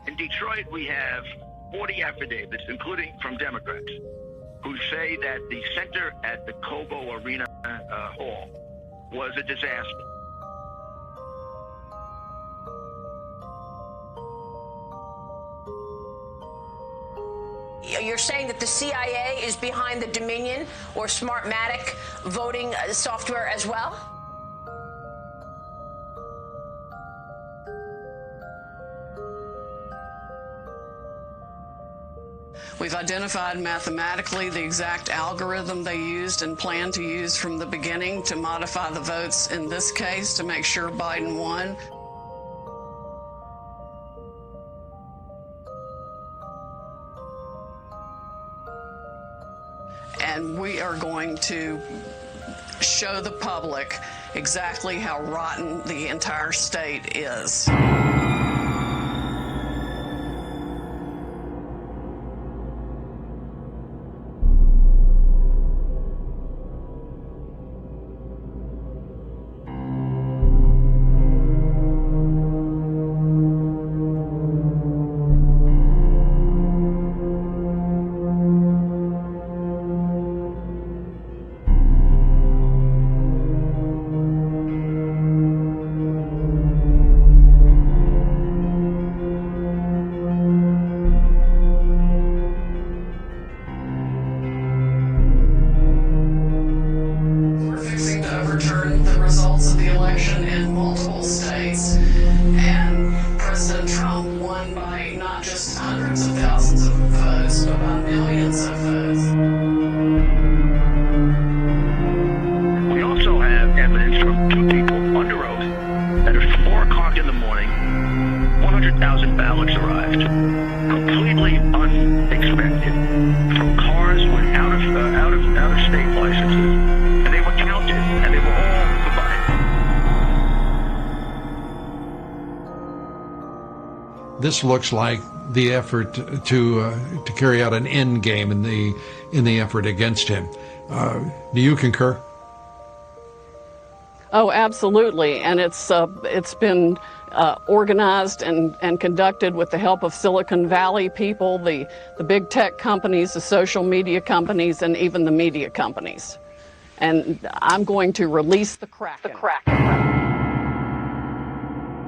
In Detroit, we have 40 affidavits, including from Democrats, who say that the center at the Cobo Arena Hall was a disaster. You're saying that the CIA is behind the Dominion or Smartmatic voting software as well? We've identified mathematically the exact algorithm they used and plan to use from the beginning to modify the votes in this case to make sure Biden won. And we are going to show the public exactly how rotten the entire state is. Overturn the results of the election in multiple states, and President Trump won by not just hundreds of thousands of votes, but by millions of votes. We also have evidence from two people under oath that at 4 o'clock in the morning, 100,000 ballots arrived, completely unexpected, from cars with out-of-state licenses. And they were all combined. This looks like the effort to carry out an end game in the effort against him. Do you concur? Oh, absolutely, and it's been organized and conducted with the help of Silicon Valley people, the big tech companies, the social media companies, and even the media companies. And I'm going to release the Kraken.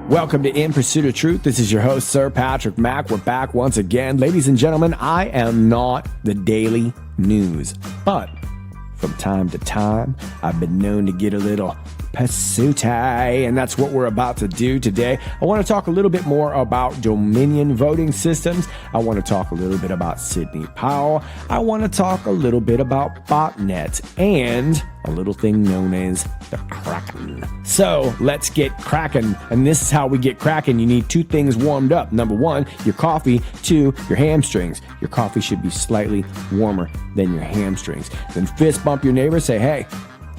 Welcome to In Pursuit of Truth. This is your host, Sir Patrick Mack. We're back once again. Ladies and gentlemen, I am not the daily news, but from time to time, I've been known to get a little pursuity, and that's what we're about to do today. I want to talk a little bit more about Dominion voting systems. I want to talk a little bit about Sidney Powell. I want to talk a little bit about botnets and a little thing known as the Kraken. So let's get cracking. And this is how we get cracking. You need two things warmed up. Number one, your coffee. Two, your hamstrings. Your coffee should be slightly warmer than your hamstrings. Then fist bump your neighbor. Say, hey,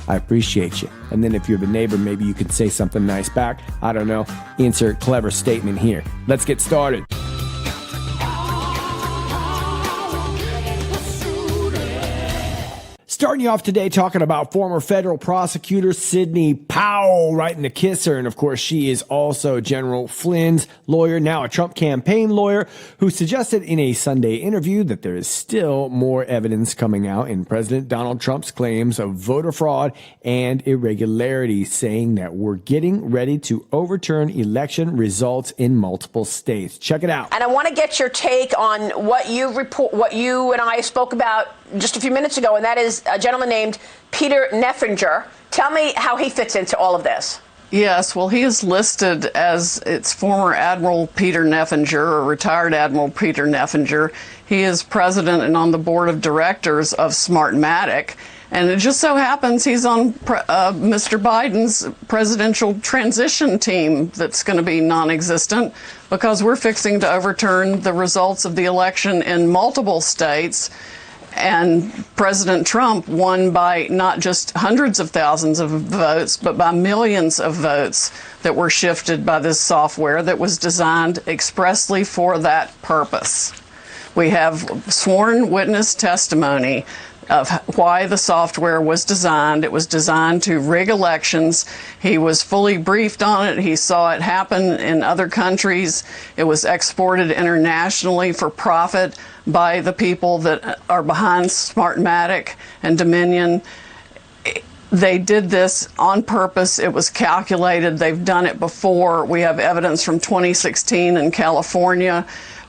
I appreciate you. And then if you're the neighbor, maybe you could say something nice back. I don't know. Insert clever statement here. Let's get started. Starting you off today talking about former federal prosecutor Sidney Powell, writing the kisser. And of course, she is also General Flynn's lawyer, now a Trump campaign lawyer, who suggested in a Sunday interview that there is still more evidence coming out in President Donald Trump's claims of voter fraud and irregularities, saying that we're getting ready to overturn election results in multiple states. Check it out. And I want to get your take on what you and I spoke about just a few minutes ago, and that is a gentleman named Peter Neffenger. Tell me how he fits into all of this. Yes, well, he is listed as its former Admiral Peter Neffenger, or retired Admiral Peter Neffenger. He is president and on the board of directors of Smartmatic. And it just so happens he's on Mr. Biden's presidential transition team that's going to be non-existent because we're fixing to overturn the results of the election in multiple states. And President Trump won by not just hundreds of thousands of votes, but by millions of votes that were shifted by this software that was designed expressly for that purpose. We have sworn witness testimony of why the software was designed. It was designed to rig elections. He was fully briefed on it. He saw it happen in other countries. It was exported internationally for profit by the people that are behind Smartmatic and Dominion. They did this on purpose. It was calculated. They've done it before. We have evidence from 2016 in California.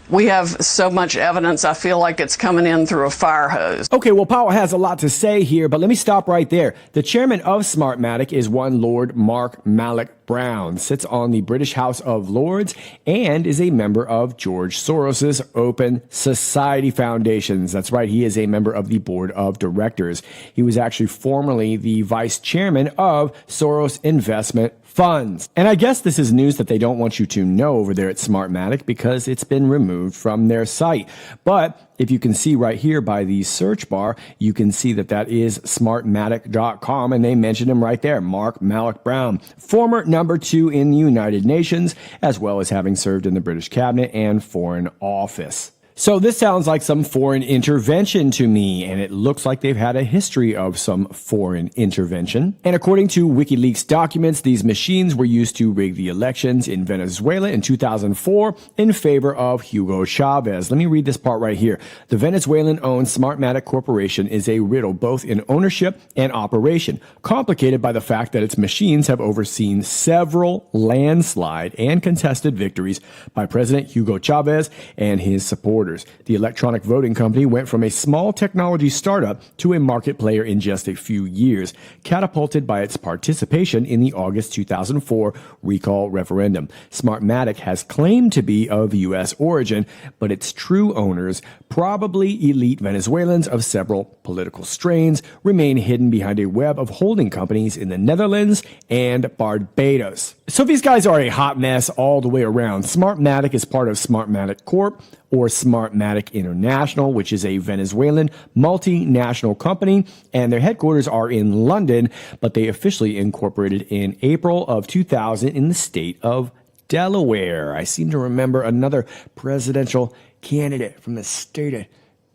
We have so much evidence, I feel like it's coming in through a fire hose. Okay, well, Powell has a lot to say here, but let me stop right there. The chairman of Smartmatic is one Lord Mark Malloch Brown, sits on the British House of Lords, and is a member of George Soros's Open Society Foundations. That's right, he is a member of the board of directors. He was actually formerly the vice chairman of Soros Investment Funds. And I guess this is news that they don't want you to know over there at Smartmatic because it's been removed from their site. But if you can see right here by the search bar, you can see that that is smartmatic.com, and they mentioned him right there, Mark Malloch Brown, former number 2 in the United Nations, as well as having served in the British cabinet and foreign office. So this sounds like some foreign intervention to me, and it looks like they've had a history of some foreign intervention. And according to WikiLeaks documents, these machines were used to rig the elections in Venezuela in 2004 in favor of Hugo Chavez. Let me read this part right here. The Venezuelan-owned Smartmatic Corporation is a riddle both in ownership and operation, complicated by the fact that its machines have overseen several landslide and contested victories by President Hugo Chavez and his supporters. The electronic voting company went from a small technology startup to a market player in just a few years, catapulted by its participation in the August 2004 recall referendum. Smartmatic has claimed to be of U.S. origin, but its true owners, probably elite Venezuelans of several political strains, remain hidden behind a web of holding companies in the Netherlands and Barbados. So these guys are a hot mess all the way around. Smartmatic is part of Smartmatic Corp, or Smartmatic International, which is a Venezuelan multinational company, and their headquarters are in London, but they officially incorporated in April of 2000 in the state of Delaware. I seem to remember another presidential candidate from the state of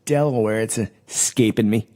Delaware. It's escaping me,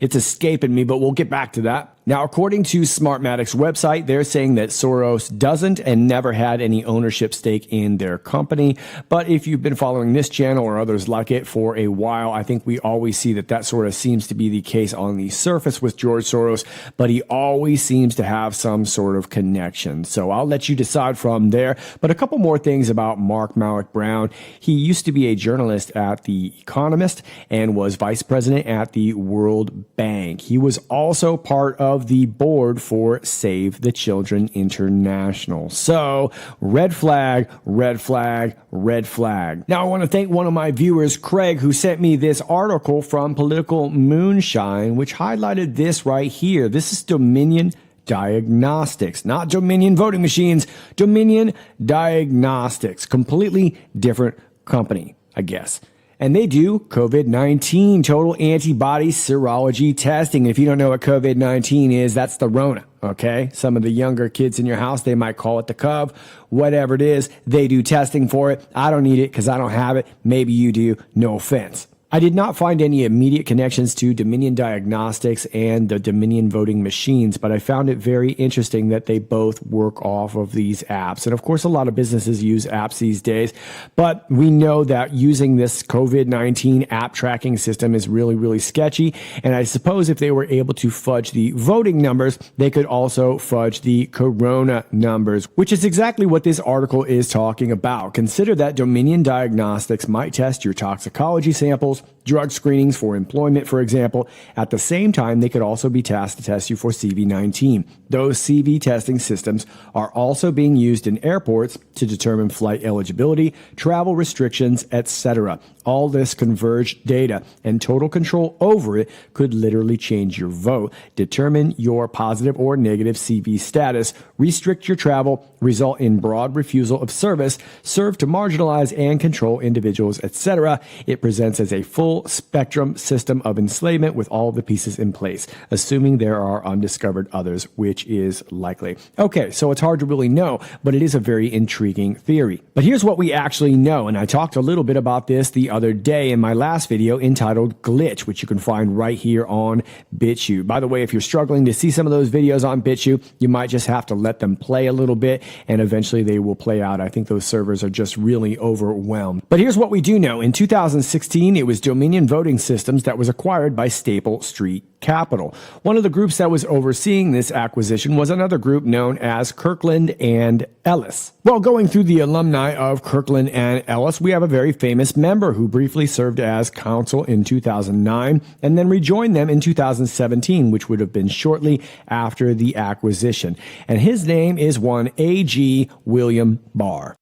but we'll get back to that. Now, according to Smartmatic's website, they're saying that Soros doesn't and never had any ownership stake in their company. But if you've been following this channel or others like it for a while, I think we always see that that sort of seems to be the case on the surface with George Soros, but he always seems to have some sort of connection. So I'll let you decide from there. But a couple more things about Mark Malloch Brown. He used to be a journalist at The Economist and was vice president at the World Bank. He was also part of the board for Save the Children International. So, red flag, red flag, red flag. Now, I want to thank one of my viewers, Craig, who sent me this article from Political Moonshine, which highlighted this right here. This is Dominion Diagnostics, not Dominion voting machines, Dominion Diagnostics. Completely different company, I guess. And they do COVID-19 total antibody serology testing. If you don't know what COVID-19 is, that's the Rona, okay? Some of the younger kids in your house, they might call it the Cov. Whatever it is, they do testing for it. I don't need it because I don't have it. Maybe you do. No offense. I did not find any immediate connections to Dominion Diagnostics and the Dominion voting machines, but I found it very interesting that they both work off of these apps. And of course, a lot of businesses use apps these days, but we know that using this COVID-19 app tracking system is really, really sketchy. And I suppose if they were able to fudge the voting numbers, they could also fudge the corona numbers, which is exactly what this article is talking about. Consider that Dominion Diagnostics might test your toxicology samples, drug screenings for employment, for example. At the same time, they could also be tasked to test you for CV-19. Those CV testing systems are also being used in airports to determine flight eligibility, travel restrictions, etc. All this converged data and total control over it could literally change your vote, determine your positive or negative CV status, restrict your travel, result in broad refusal of service, serve to marginalize and control individuals, etc. It presents as a full spectrum system of enslavement with all the pieces in place, assuming there are undiscovered others, which is likely. Okay, so it's hard to really know, but it is a very intriguing theory. But here's what we actually know, and I talked a little bit about this the other day in my last video entitled Glitch, which you can find right here on BitChute. By the way, if you're struggling to see some of those videos on BitChute, you might just have to let them play a little bit, and eventually they will play out. I think those servers are just really overwhelmed. But here's what we do know. In 2016, it was Dominion Voting Systems that was acquired by Staple Street Capital. One of the groups that was overseeing this acquisition was another group known as Kirkland and Ellis. Well, going through the alumni of Kirkland and Ellis, we have a very famous member who briefly served as counsel in 2009 and then rejoined them in 2017, which would have been shortly after the acquisition. And his name is one A.G. William Barr.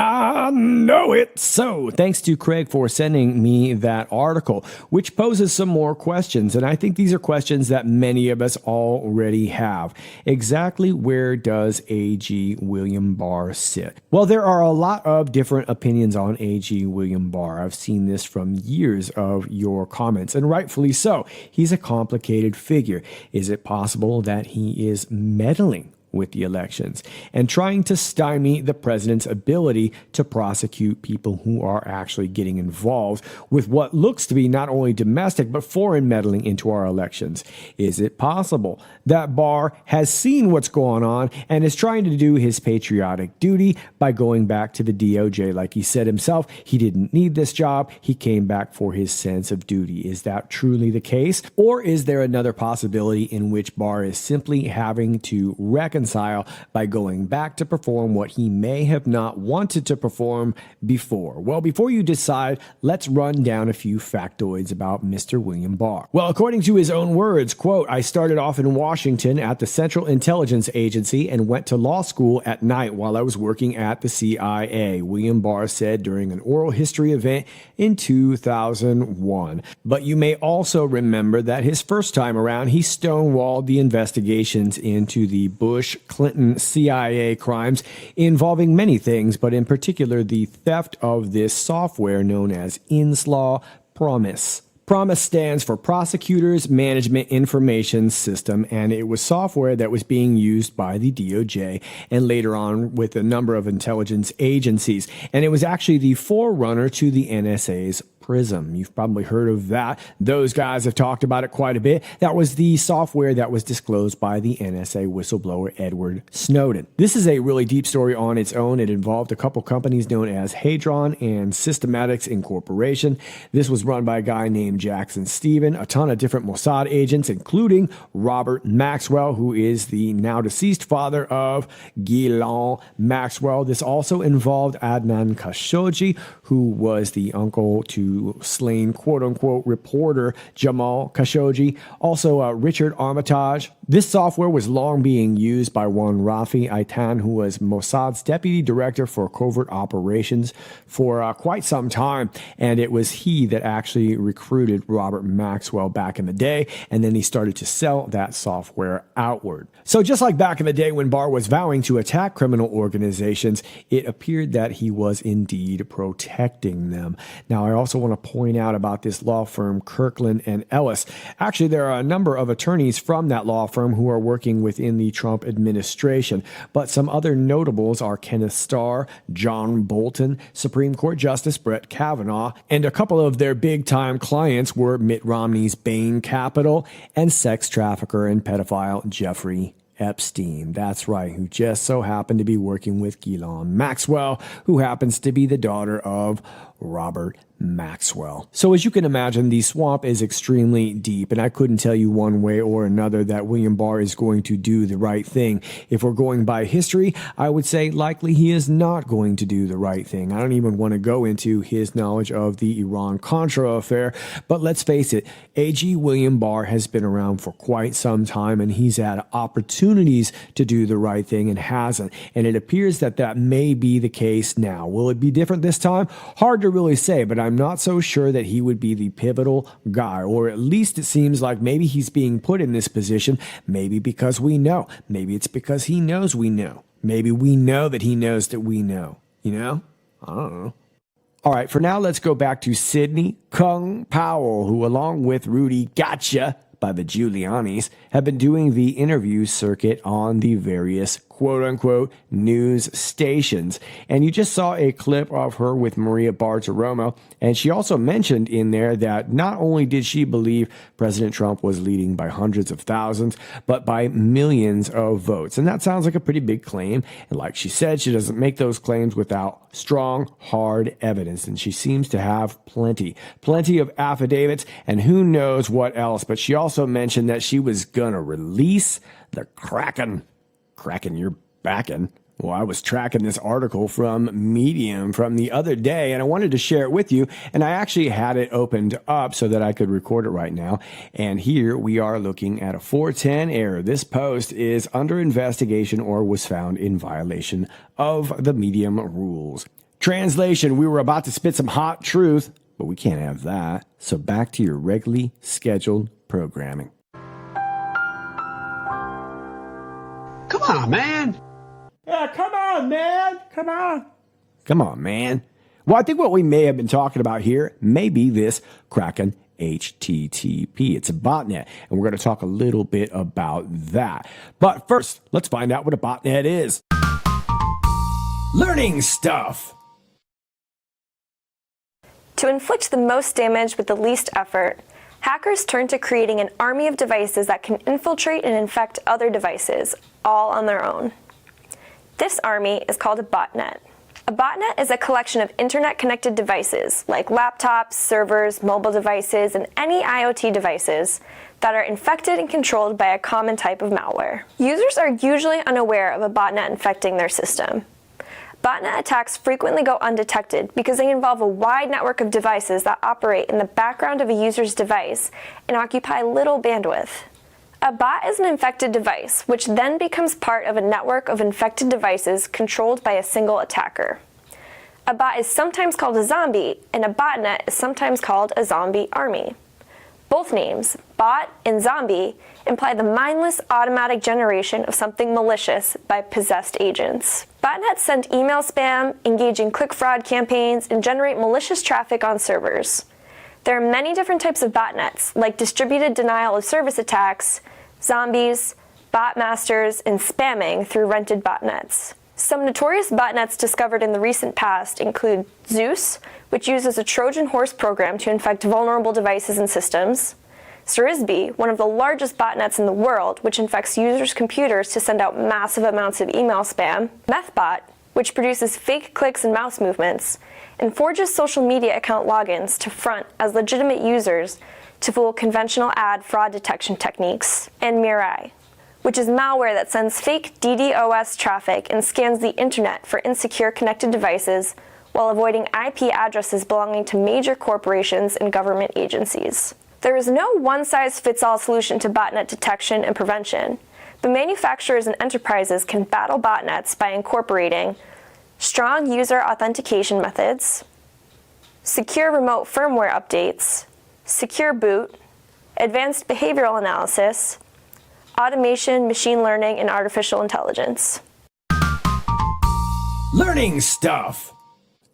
I know it. So, thanks to Craig for sending me that article, which poses some more questions. And I think these are questions that many of us already have. Exactly where does A.G. William Barr sit? Well, there are a lot of different opinions on A.G. William Barr. I've seen this from years of your comments, and rightfully so. He's a complicated figure. Is it possible that he is meddling with the elections and trying to stymie the president's ability to prosecute people who are actually getting involved with what looks to be not only domestic but foreign meddling into our elections? Is it possible that Barr has seen what's going on and is trying to do his patriotic duty by going back to the DOJ? Like he said himself, he didn't need this job. He came back for his sense of duty. Is that truly the case? Or is there another possibility in which Barr is simply having to reconcile by going back to perform what he may have not wanted to perform before? Well, before you decide, let's run down a few factoids about Mr. William Barr. Well, according to his own words, quote, "I started off in Washington at the Central Intelligence Agency and went to law school at night while I was working at the CIA," William Barr said during an oral history event in 2001. But you may also remember that his first time around, he stonewalled the investigations into the Bush-Clinton CIA crimes involving many things, but in particular the theft of this software known as Inslaw Promise. PROMIS stands for Prosecutors Management Information System, and it was software that was being used by the DOJ and later on with a number of intelligence agencies. And it was actually the forerunner to the NSA's PRISM. You've probably heard of that. Those guys have talked about it quite a bit. That was the software that was disclosed by the NSA whistleblower Edward Snowden. This is a really deep story on its own. It involved a couple companies known as Hadron and Systematics Incorporation. This was run by a guy named Jackson Steven, a ton of different Mossad agents, including Robert Maxwell, who is the now deceased father of Ghislaine Maxwell. This also involved Adnan Khashoggi, who was the uncle to slain quote-unquote reporter Jamal Khashoggi. Also, Richard Armitage. This software was long being used by one Rafi Eitan, who was Mossad's deputy director for covert operations for quite some time. And it was he that actually recruited Robert Maxwell back in the day, and then he started to sell that software outward. So just like back in the day when Barr was vowing to attack criminal organizations, it appeared that he was indeed protecting them. Now, I also want to point out about this law firm, Kirkland and Ellis. Actually, there are a number of attorneys from that law firm who are working within the Trump administration, but some other notables are Kenneth Starr, John Bolton, Supreme Court Justice Brett Kavanaugh, and a couple of their big-time clients were Mitt Romney's Bain Capital and sex trafficker and pedophile Jeffrey Epstein. That's right, who just so happened to be working with Ghislaine Maxwell, who happens to be the daughter of Robert Maxwell. So as you can imagine, the swamp is extremely deep, and I couldn't tell you one way or another that William Barr is going to do the right thing. If we're going by history, I would say likely he is not going to do the right thing. I don't even want to go into his knowledge of the Iran-Contra affair, but let's face it, A.G. William Barr has been around for quite some time, and he's had opportunities to do the right thing and hasn't, and it appears that that may be the case now. Will it be different this time? Hard to to really say, but I'm not so sure that he would be the pivotal guy, or at least it seems like maybe he's being put in this position, maybe because we know. Maybe it's because he knows we know. Maybe we know that he knows that we know. You know? I don't know. All right, for now, let's go back to Sidney Kung Powell, who, along with Rudy Gotcha by the Giulianis, have been doing the interview circuit on the various quote-unquote news stations. And you just saw a clip of her with Maria Bartiromo, and she also mentioned in there that not only did she believe President Trump was leading by hundreds of thousands, but by millions of votes. And that sounds like a pretty big claim. And like she said, she doesn't make those claims without strong, hard evidence. And she seems to have plenty of affidavits, and who knows what else. But she also mentioned that she was gonna release the Kraken. Kraken, you're backing. Well, I was tracking this article from Medium from the other day, and I wanted to share it with you, and I actually had it opened up so that I could record it right now. And here we are looking at a 410 error. This post is under investigation or was found in violation of the Medium rules. Translation: we were about to spit some hot truth, but we can't have that. So back to your regularly scheduled programming. Come on, man. Yeah, come on, man. Come on, man. Well, I think what we may have been talking about here may be this Kraken HTTP. It's a botnet, and we're going to talk a little bit about that. But first, let's find out what a botnet is. Learning stuff. To inflict the most damage with the least effort, hackers turn to creating an army of devices that can infiltrate and infect other devices, all on their own. This army is called a botnet. A botnet is a collection of internet-connected devices, like laptops, servers, mobile devices, and any IoT devices that are infected and controlled by a common type of malware. Users are usually unaware of a botnet infecting their system. Botnet attacks frequently go undetected because they involve a wide network of devices that operate in the background of a user's device and occupy little bandwidth. A bot is an infected device, which then becomes part of a network of infected devices controlled by a single attacker. A bot is sometimes called a zombie, and a botnet is sometimes called a zombie army. Both names, bot and zombie, imply the mindless automatic generation of something malicious by possessed agents. Botnets send email spam, engage in click fraud campaigns, and generate malicious traffic on servers. There are many different types of botnets, like distributed denial of service attacks, zombies, bot masters, and spamming through rented botnets. Some notorious botnets discovered in the recent past include Zeus, which uses a Trojan horse program to infect vulnerable devices and systems; Serisby, one of the largest botnets in the world, which infects users' computers to send out massive amounts of email spam; Methbot, which produces fake clicks and mouse movements, and forges social media account logins to front as legitimate users to fool conventional ad fraud detection techniques; and Mirai, which is malware that sends fake DDoS traffic and scans the internet for insecure connected devices while avoiding IP addresses belonging to major corporations and government agencies. There is no one-size-fits-all solution to botnet detection and prevention, but manufacturers and enterprises can battle botnets by incorporating strong user authentication methods, secure remote firmware updates, secure boot, advanced behavioral analysis, automation, machine learning, and artificial intelligence. Learning stuff.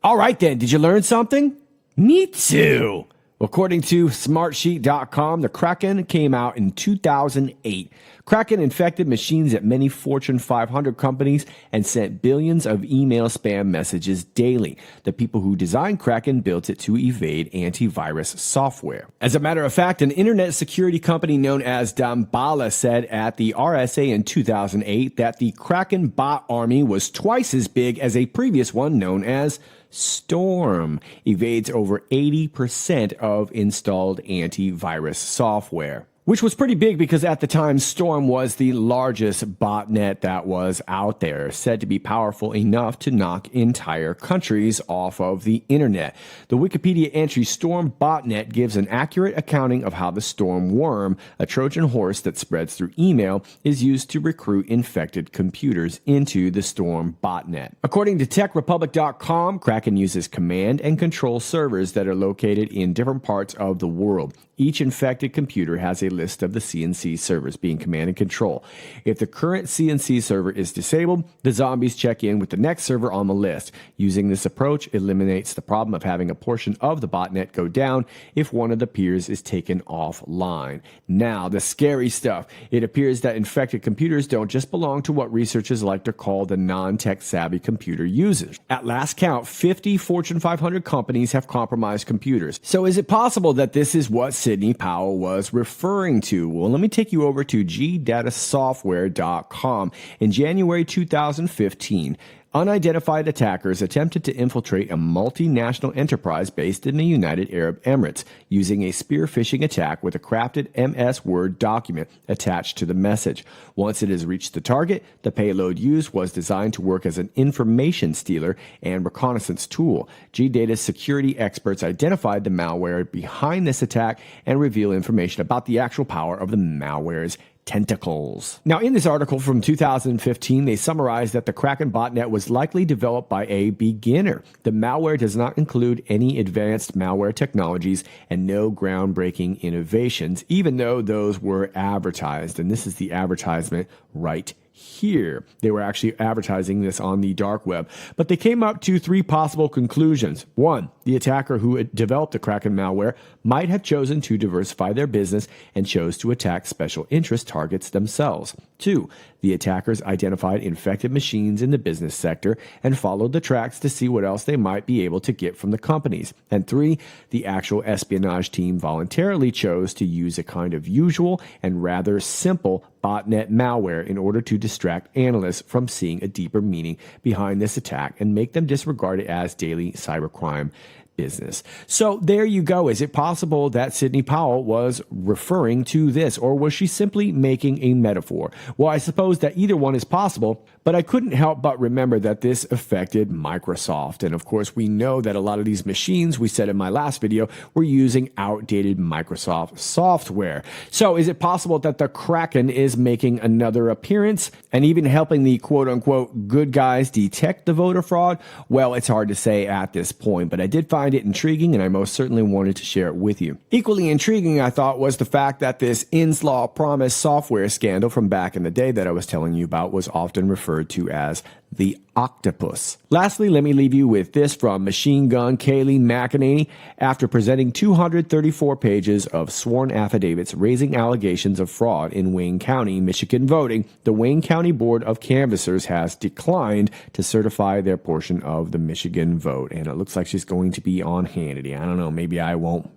All right then, did you learn something? Me too. According to Smartsheet.com, the Kraken came out in 2008. Kraken infected machines at many Fortune 500 companies and sent billions of email spam messages daily. The people who designed Kraken built it to evade antivirus software. As a matter of fact, an internet security company known as Damballa said at the RSA in 2008 that the Kraken bot army was twice as big as a previous one known as Storm, evades over 80% of installed antivirus software. which was pretty big because at the time, Storm was the largest botnet that was out there, said to be powerful enough to knock entire countries off of the internet. The Wikipedia entry Storm botnet gives an accurate accounting of how the Storm worm, a Trojan horse that spreads through email, is used to recruit infected computers into the Storm botnet. According to TechRepublic.com, Kraken uses command and control servers that are located in different parts of the world. Each infected computer has a list of the CNC servers being command and control. If the current CNC server is disabled, the zombies check in with the next server on the list. Using this approach eliminates the problem of having a portion of the botnet go down if one of the peers is taken offline. Now, the scary stuff. It appears that infected computers don't just belong to what researchers like to call the non-tech savvy computer users. At last count, 50 Fortune 500 companies have compromised computers. So is it possible that this is what Sidney Powell was referring to? Well, let me take you over to gdatasoftware.com. In January 2015, unidentified attackers attempted to infiltrate a multinational enterprise based in the United Arab Emirates using a spear phishing attack with a crafted MS Word document attached to the message. Once it has reached the target, the payload used was designed to work as an information stealer and reconnaissance tool. GData's security experts identified the malware behind this attack and reveal information about the actual power of the malware's tentacles. Now, in this article from 2015, they summarized that the Kraken botnet was likely developed by a beginner. The malware does not include any advanced malware technologies and no groundbreaking innovations, even though those were advertised. And this is the advertisement right here. They were actually advertising this on the dark web. But they came up to three possible conclusions. One, the attacker who had developed the Kraken malware might have chosen to diversify their business and chose to attack special interest targets themselves. Two, the attackers identified infected machines in the business sector and followed the tracks to see what else they might be able to get from the companies. And three, the actual espionage team voluntarily chose to use a kind of usual and rather simple botnet malware in order to distract analysts from seeing a deeper meaning behind this attack and make them disregard it as daily cybercrime business. So there you go. Is it possible that Sidney Powell was referring to this, or was she simply making a metaphor? Well, I suppose that either one is possible, but I couldn't help but remember that this affected Microsoft. And of course, we know that a lot of these machines, we said in my last video, were using outdated Microsoft software. So is it possible that the Kraken is making another appearance and even helping the quote-unquote good guys detect the voter fraud? Well, it's hard to say at this point, but I did find it intriguing, and I most certainly wanted to share it with you. Equally intriguing, I thought, was the fact that this Inslaw Promise software scandal from back in the day that I was telling you about was often referred to as the octopus. Lastly, let me leave you with this from Machine Gun Kaylee McEnany. After presenting 234 pages of sworn affidavits raising allegations of fraud in Wayne County, Michigan voting, the Wayne County Board of Canvassers has declined to certify their portion of the Michigan vote. And it looks like she's going to be on Hannity. I don't know. Maybe I won't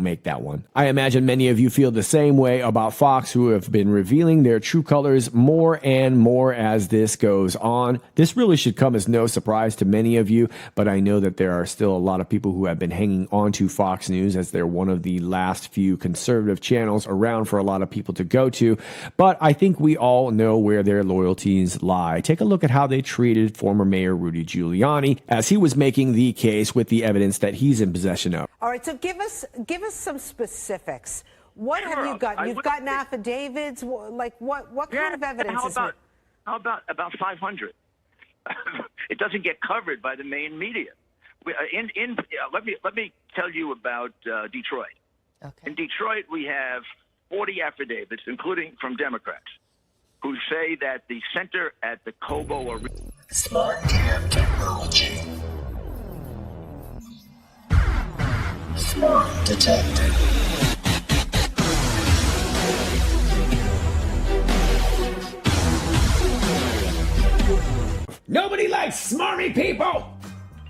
make that one. I imagine many of you feel the same way about Fox, who have been revealing their true colors more and more as this goes on. This really should come as no surprise to many of you, but I know that there are still a lot of people who have been hanging on to Fox News as they're one of the last few conservative channels around for a lot of people to go to. But I think we all know where their loyalties lie. Take a look at how they treated former Mayor Rudy Giuliani as he was making the case with the evidence that he's in possession of. All right, so give us some specifics. What have you got? You've gotten affidavits. Like what kind of evidence is it? How about 500? It doesn't get covered by the main media. Let me tell you about Detroit. Okay. In Detroit, we have 40 affidavits, including from Democrats, who say that the center at the Cobo Arena. Smart Cam technology. Smart detected. Nobody likes smarmy people.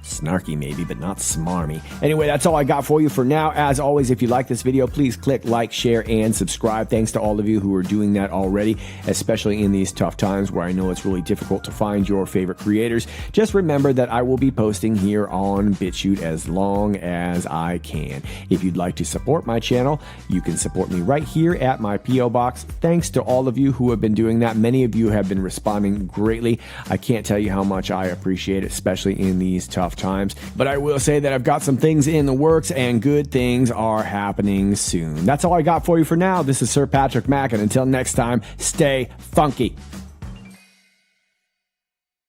Snarky maybe, but not smarmy. Anyway, that's all I got for you for now. As always, if you like this video, please click like, share, and subscribe. Thanks to all of you who are doing that already, especially in these tough times where I know it's really difficult to find your favorite creators. Just remember that I will be posting here on BitChute as long as I can. If you'd like to support my channel, you can support me right here at my P.O. Box. Thanks to all of you who have been doing that. Many of you have been responding greatly. I can't tell you how much I appreciate it, especially in these tough times. But I will say that I've got some things in the works and good things are happening soon. That's all I got for you for now. This is Sir Patrick Mack, and until next time, stay funky.